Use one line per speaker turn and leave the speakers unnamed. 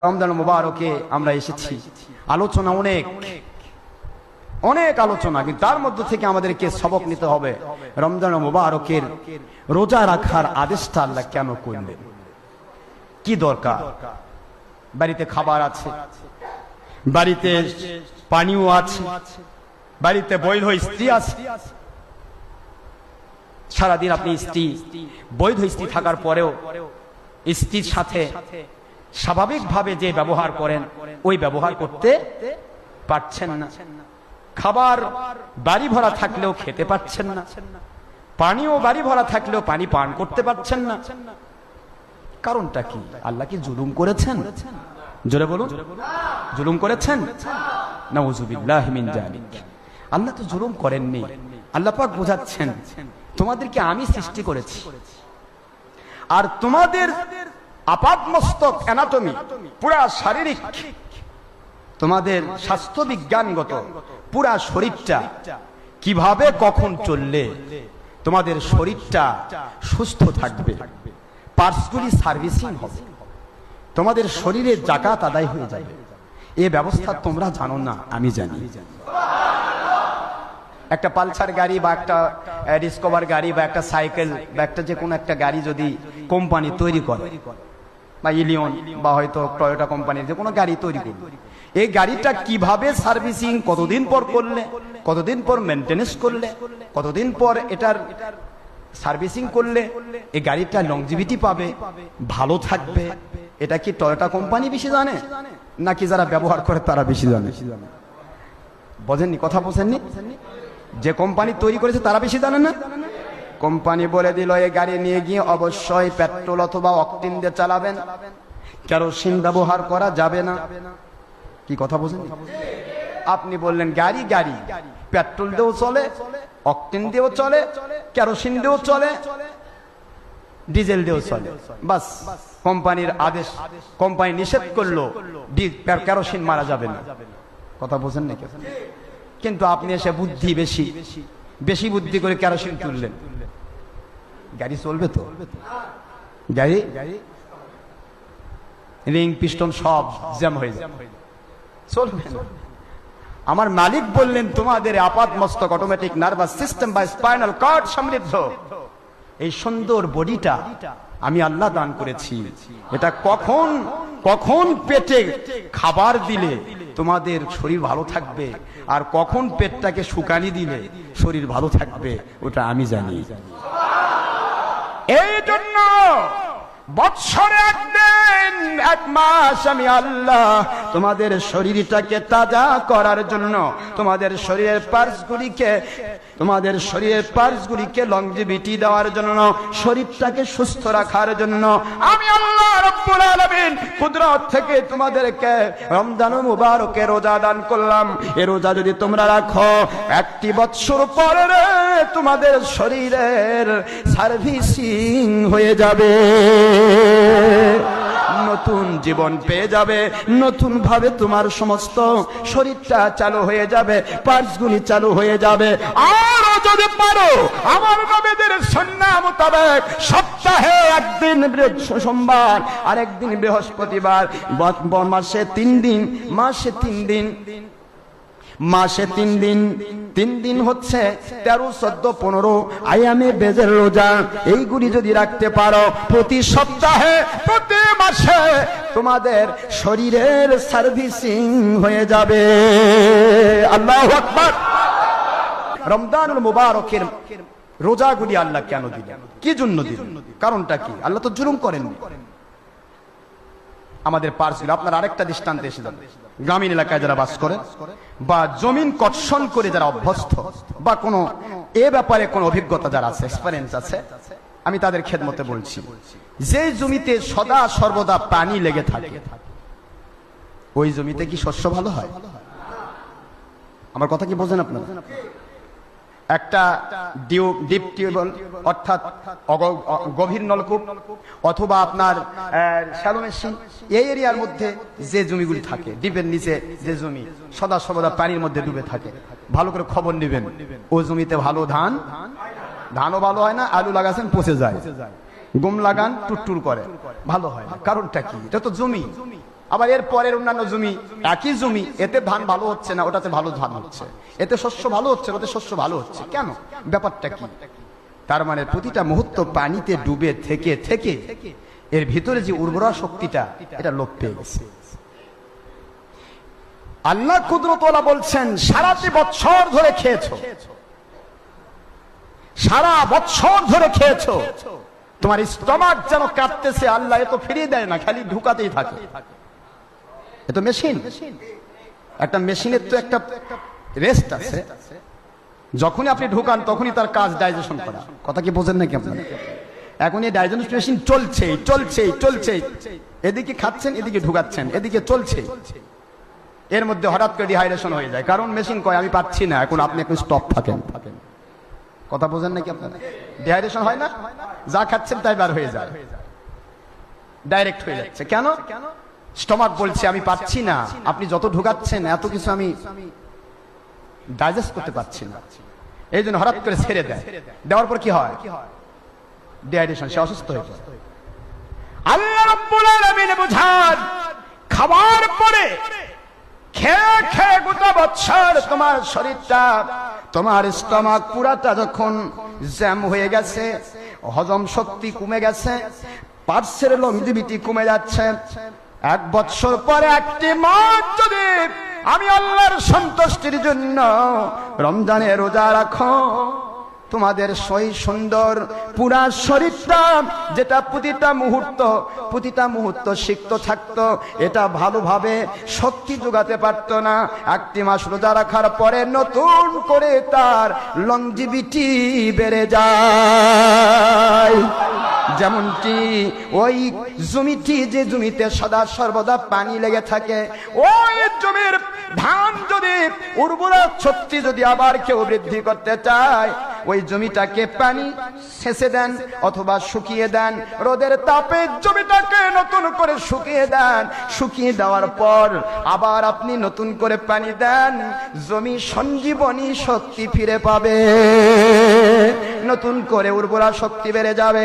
রমজান মুবারকে আমরা এসেছি, আলোচনা অনেক অনেক আলোচনা, কিন্তু তার মধ্য থেকে আমাদেরকে সবক নিতে হবে। রমজান মুবারকের রোজা রাখার আদেশটা আল্লাহ কেন করলেন, কি দরকার? বাড়িতে খাবার আছে, বাড়িতে পানিও আছে, বাড়িতে বৈধ স্ত্রী আছে। সারাদিন আপনি বৈধ স্ত্রী থাকার পরেও স্ত্রীর সাথে স্বাভাবিকভাবে যে ব্যবহার করেন ওই ব্যবহার করতে পারছেন না। খাবার বাড়ি ভরা থাকলেও খেতে পারছেন না, পানিও বাড়ি ভরা থাকলেও পানি পান করতে পারছেন না। কারণটা কি? আল্লাহ কি জুলুম করেছেন? জোরে বলুন, জুলুম করেছেন? নাউযুবিল্লাহি মিন যালিক। আল্লাহ তো জুলুম করেননি। আল্লাহ পাক বোঝাচ্ছেন, তোমাদেরকে আমি সৃষ্টি করেছি, আর তোমাদের আপাদমস্তক অ্যানাটমি, পুরা শারীরিক, তোমাদের স্বাস্থ্য বিজ্ঞানগত পুরা শরীরটা কিভাবে কখন চললে তোমাদের শরীরটা সুস্থ থাকবে, পার্টসগুলি সার্ভিসিং হবে, তোমাদের শরীরের জাকাত আদায় হয়ে যাবে, এই ব্যবস্থা তোমরা জানো না, আমি জানি। একটা পালসার গাড়ি বা একটা ডিসকভার গাড়ি বা একটা সাইকেল বা একটা যে কোনো একটা গাড়ি যদি কোম্পানি তৈরি করে, বা ইলিয়ন বা হয়তো টয়োটা কোম্পানির যে কোনো গাড়ি তৈরি করবে, এই গাড়িটা কিভাবে সার্ভিসিং, কতদিন পর করলে, কতদিন পর মেনটেনেন্স করলে, কতদিন পর এটার সার্ভিসিং করলে এই গাড়িটা লংজিভিটি পাবে, ভালো থাকবে, এটা কি টয়োটা কোম্পানি বেশি জানে নাকি যারা ব্যবহার করে তারা বেশি জানে? বোঝেননি? কথা বোঝেননি? যে কোম্পানি তৈরি করেছে তারা বেশি জানে না? কোম্পানি বলে দিল এই গাড়ি নিয়ে গিয়ে অবশ্যই পেট্রোল অথবা অকটেন দিয়ে চালাবেন, কেরোসিন ব্যবহার করা যাবে না। কি কথা বোঝেন? আপনি বললেন গাড়ি গাড়ি পেট্রোল দিয়েও চলে, অকটেন দিয়েও চলে, কেরোসিন দিয়েও চলে, ডিজেল দিয়েও চলে, বাস কোম্পানির আদেশ, কোম্পানি নিষেধ করলো কেরোসিন মারা যাবে না। কথা বোঝেন নাকি? কিন্তু আপনি এসে বুদ্ধি বেশি বেশি বুদ্ধি করে কেরোসিন তুললেন, গাড়ি চলবে তো? গাড়ি রিং পিস্টন সব জ্যাম হয়ে যায়, চলবে না। আমার মালিক বললেন তোমাদের আপাদমস্তক অটোমেটিক নার্ভাস সিস্টেম বা স্পাইনাল কর্ড সমৃদ্ধ এই সুন্দর বডিটা আমি আল্লাহ দান করেছি, এটা কখন কখন পেটে খাবার দিলে তোমাদের শরীর ভালো থাকবে আর কখন পেটটাকে শুকানি দিলে শরীর ভালো থাকবে ওটা আমি জানি। এই জন্য বৎসরে একদিন এক মাস আমি আল্লাহ তোমাদের শরীরটাকে তাজা করার জন্য, তোমাদের শরীরের পার্টসগুলিকে লংজিভিটি দেওয়ার জন্য, শরীরটাকে সুস্থ রাখার জন্য আমি আল্লাহ রব্বুল আলামিন কুদরত থেকে তোমাদেরকে রমজান মুবারকে রোজা দান করলাম। এই রোজা যদি তোমরা রাখো, একটি বৎসর পরে তোমাদের শরীরের সার্ভিসিং হয়ে যাবে, নতুন জীবন পেয়ে যাবে, নতুন ভাবে তোমার সমস্ত শরীরটা চালু হয়ে যাবে, পার্টসগুলি চালু হয়ে যাবে। আর যদি পারো আমার নবীদের সুন্নাহ মোতাবেক সপ্তাহে একদিন সোমবার আর একদিন বৃহস্পতিবার, মাসে 3 দিন, মাসে 3 দিন, 3 দিন হচ্ছে 13, 14, 15 আয়ামে বেজের রোজা, এইগুলি যদি রাখতে পারো প্রতি সপ্তাহে, প্রতি মাসে তোমাদের শরীরের সার্ভিসিং হয়ে যাবে। আল্লাহু আকবার। রমজানুল মুবারকের রোজাগুলি আল্লাহ কেন দিলেন, কি জন্য দিলেন, কারণটা কি? আল্লাহ তো জুলুম করেননি। আমাদের পার্সগুলো, আপনার আরেকটা দৃষ্টান্ত এসে যাবে, গ্রামীণ এলাকায় যারা বাস করেন বা জমিন কর্ষণ করে যারা অভ্যস্ত বা কোনো এ ব্যাপারে কোনো অভিজ্ঞতা যারা আছে, এক্সপেরিয়েন্স আছে, আমি তাদের খেদমতে বলছি, যে জমিতে সদা সর্বদা পানি লেগে থাকে ওই জমিতে কি শস্য ভালো হয়? আমার কথা কি বোঝেন আপনারা? একটা ডিপ টিউবওয়েল অর্থাৎ গভীর নলকূপ অথবা আপনার শ্যালো মেশিন, এই এরিয়ার মধ্যে যে জমিগুলি থাকে, ডিপের নিচে যে জমি সদা সর্বদা পানির মধ্যে ডুবে থাকে, ভালো করে খবর নেবেন, ওই জমিতে ভালো ধানও ভালো হয় না, আলু লাগাছেন পচে যায়, গম লাগান টুটটুর করে, ভালো হয় না। কারণটা কি? এটা তো জমি, আবার এর পরের অন্যান্য জমি, একই জমি, এতে ধান ভালো হচ্ছে না, ওটাতে ভালো ধান হচ্ছে, এতে শস্য ভালো হচ্ছে, ওতে শস্য ভালো হচ্ছে, কেন? ব্যাপারটা কি? তার মানে প্রতিটা মুহূর্ত পানিতে ডুবে থেকে থেকে এর ভিতরে যে উর্বরা শক্তিটা, এটা লোপ পেয়ে গেছে। আল্লাহ কুদরতওয়ালা বলছেন, সারাটি বছর ধরে খেয়েছো, সারা বছর ধরে খেয়েছো, তোমার স্টমাক যেন কাঁপতেছে, আল্লাহ এ তো ফিরিয়ে দেয় না, খালি ঢুকাতেই থাকে। এ তো মেশিন, একটা মেশিনের তো একটা রেস্ট আছে, যখনই আপনি ঢুকান তখনই তার কাজ ডাইজেশন করা। কথা কি বোঝেন নাকি আপনারা? এখন এই ডাইজেশন মেশিন চলছেই চলছেই চলছেই, এদিকে খাচ্ছেন, এদিকে ঢুকাচ্ছেন, এদিকে চলছে। এর মধ্যে হঠাৎ করে ডিহাইড্রেশন হয়ে যায়, কারণ মেশিন কয় আমি পাচ্ছি না, এখন আপনি একটু স্টপ থাকেন। কথা বোঝেন নাকি আপনারা? ডিহাইড্রেশন হয় না, যা খাচ্ছেন তাই বার হয়ে যায়, ডাইরেক্ট হয়ে যাচ্ছে। কেন? স্টমাক বলছে আমি পাচ্ছি না, আপনি যত ঢুকাচ্ছেন এত কিছু আমি ডাইজেস্ট করতে পারছি না, এই জন্য হঠাৎ করে ছেড়ে দেয়। দেওয়ার পর কি হয়? ডিহাইড্রেশন, সে অসুস্থ হয়ে যায়। আল্লাহ রাব্বুল আলামিন বুঝান, খাবার পরে খেয়ে খেয়ে গোটা বছর তোমার শরীরটা, তোমার স্টমাক পুরাটা যখন জ্যাম হয়ে গেছে, হজম শক্তি কমে গেছে, পার্সের লংজিভিটি কমে যাচ্ছে, 1 বছর পরে একটি মাস যদি আমি আল্লাহর সন্তুষ্টির জন্য রমজানের রোজা রাখো, তোমাদের সই সুন্দর পুরা শরীরটা, যেটা প্রতিটা মুহূর্ত সিক্ত থাকতো, এটা ভালোভাবে শক্তি যোগাতে পারতো না, 1 মাস রোজা রাখার পরে নতুন করে তার লংজিভিটি বেড়ে যায়। যেমনটি ওই জমিটি, যে জমিতে সদা সর্বদা পানি লেগে থাকে, ওই জমির ধান যদি উর্বরা শক্তি যদি আবার কেউ বৃদ্ধি করতে চায়, ওই জমিটাকে পানি সেচে দেন অথবা শুকিয়ে দেন, রোদের তাপে জমিটাকে নতুন করে শুকিয়ে দেন, শুকিয়ে দেওয়ার পর আবার আপনি নতুন করে পানি দেন, জমি সঞ্জীবনী শক্তি ফিরে পাবে, নতুন করে উর্বরা শক্তি বেড়ে যাবে।